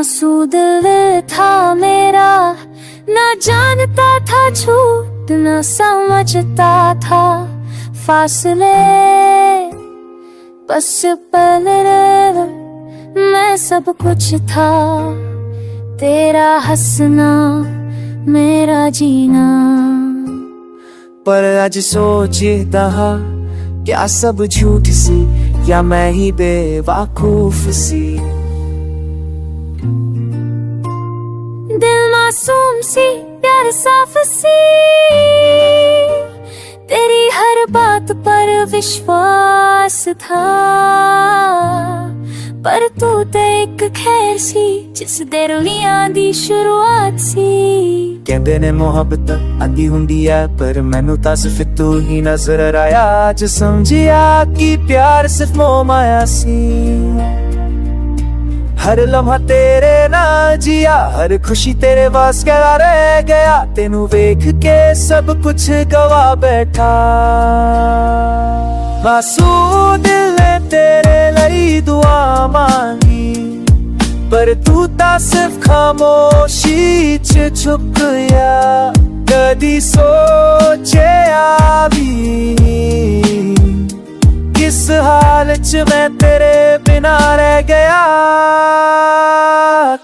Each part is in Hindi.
मासूम दिल था मेरा, ना जानता था झूठ ना समझता था फासले, बस पल मैं सब कुछ था, तेरा हंसना मेरा जीना। पर आज सोचता क्या सब झूठ सी, या मैं ही बेवकूफ सी। दिल मासूम सी प्यार साफ सी, तेरी हर बात पर विश्वास था, पर तू तो एक खैर सी जिस दुनिया दी शुरुआत सी। कहंदे ने मोहब्बत आंदी हुंदी है, पर मैनू तां सिर्फ तू ही नजर आया। अज समझिया कि प्यार सिर्फ मोह माया सी, हर लम्हा तेरे ना जिया, हर खुशी तेरे वास क्या रह गया। तेनू वेख के सब कुछ गवा बैठा, मासूम दिल ने तेरे लिए दुआ मांगी, पर तू ता सिर्फ खामोशी च छुप गया। कदी सोचया भी किस हाल च मैं तेरे बिना रह गया।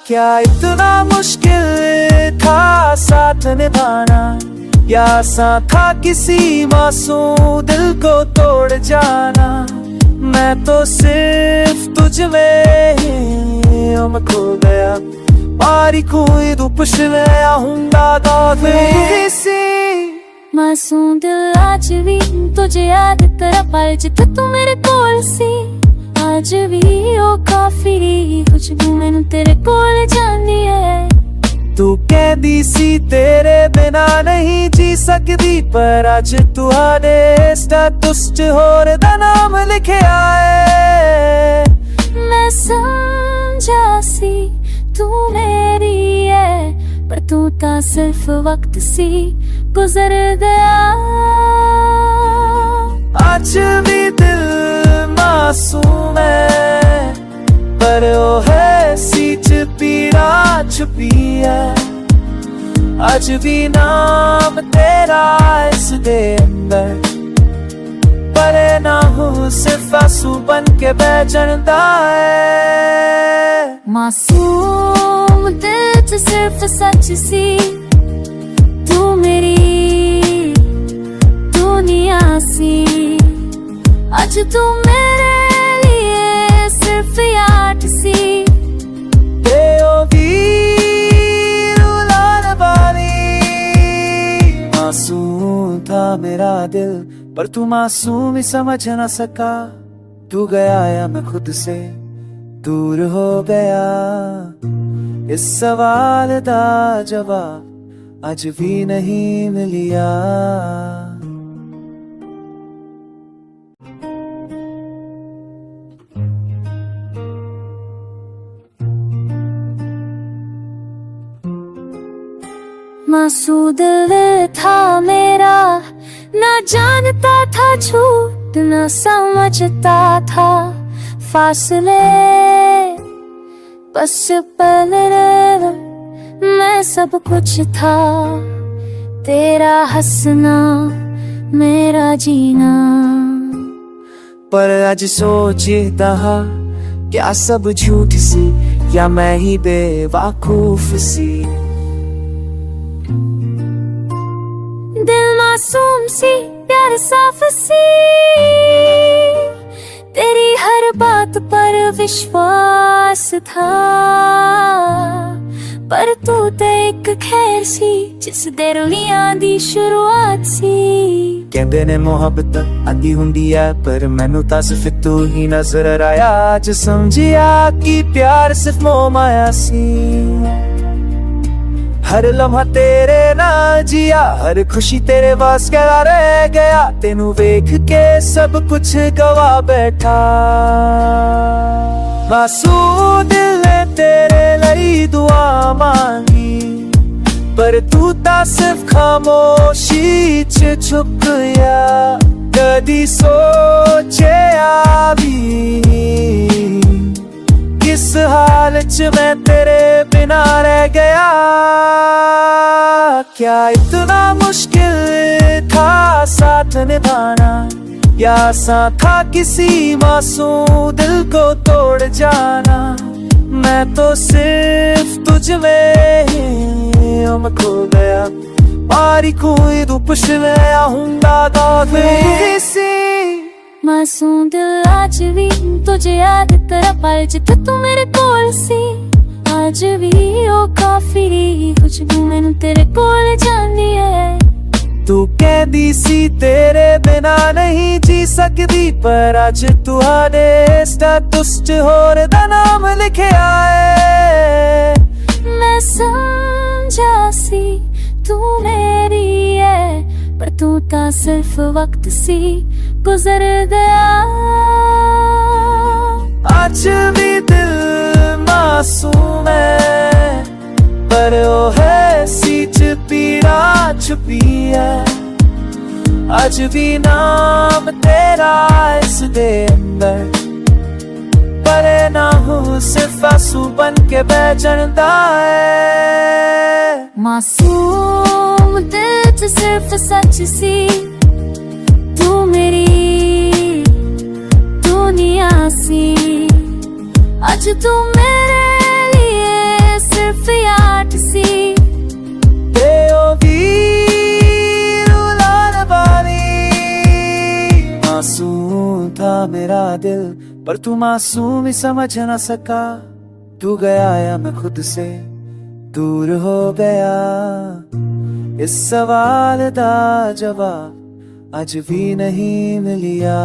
क्या इतना मुश्किल था साथ निभाना, या आसान था किसी मासूम दिल को तोड़ जाना। मैं तो सिर्फ तुझ में खो गया, पारी कोई दुपश गया हुंदा सी। मासूम दिल आज भी तुझे याद तेरा पल जिथे तू मेरे कोल सी। आज भी ओ काफी कुछ भी मैनू तेरे कोल जानी है। तू कहदी सी तेरे बिना नहीं जी सकदी, पर आज तुहारे स्टेटस च होर दा नाम लिखिया है। मैं समझा सी तू मेरी है, पर तू ता सिर्फ वक्त सी गुजर गया। आज भी दिल मासूम है, पर ओ है सी च पीड़ा छुपी है। आज भी नाम तेरा इस दे अंदर, पर ना हो सिर्फ आंसू बन के बह जांदा है। मासूम दिल च सिर्फ सच सी, तू मेरी दुनिया सी। आज तू मेरे लिए सिर्फ याद सी, मासूम था मेरा दिल, पर तू मासूम ही समझ न सका। तू गया या मैं खुद से दूर हो गया, इस सवाल दा जवाब आज भी नहीं मिलिया। मासूम दिल था मेरा, ना जानता था झूठ ना समझता था फासले, बस पल मैं सब कुछ था, तेरा हंसना मेरा जीना। पर आज सोचता क्या सब झूठ सी, या मैं ही बेवकूफ सी। दिल मासूम सी प्यार साफ सी, तेरी हर बात पर विश्वास था, पर तू तो एक खैर सी जिस दुनिया दी शुरुआत सी। कहंदे ने मोहब्बत आंदी हुंदी है, पर मैनू तां सिर्फ तू ही नजर आया। अज समझिया कि प्यार सिर्फ मोह माया सी, हर लम्हा तेरे ना जिया, हर खुशी तेरे वास क्या रह गया। तेनू वेख के सब कुछ गवा बैठा, मासूम दिल ने तेरे लिए दुआ मांगी, पर तू ता सिर्फ खामोशी च छुप गया। कदी सोचया भी किस किस हाल च मैं तेरे बिना रह गया। क्या इतना मुश्किल था साथ निभाना, या आसान था किसी मासूम दिल को तोड़ जाना। मैं तो सिर्फ तुझ में ही खो गया, मारी कोई दुपशलया हुंदा सी। मासूम दिल आज भी तुझे याद तेरा पल जिथे तू मेरे कोल सी। आज भी ओ काफी कुछ भी मैनू तेरे कोल जानी है। तू कहदी सी तेरे बिना नहीं जी सकदी, पर अज तुहाडे स्टेटस च होर दा नाम लिखिया है। मैं समझा सी तू मेरी है, पर तू ता सिर्फ वक्त सी गुजर गया। आज भी दिल मासूम है, पर ओ है सी च पीड़ा छुपी है। आज भी नाम तेरा इस दे अंदर, पर ना हो सिर्फ आंसू बन के बह जांदा है। मासूम दिल च सिर्फ सच सी तू मेरी दुनिया सी। आज तू मेरे लिए सिर्फ याद सी। ते ओ भी रुलाने वाली। मासूम था मेरा दिल, पर तू मासूम ही समझ ना सका। तू गया या मैं खुद से दूर हो गया। इस सवाल दा जवाब आज भी नहीं मिलिया।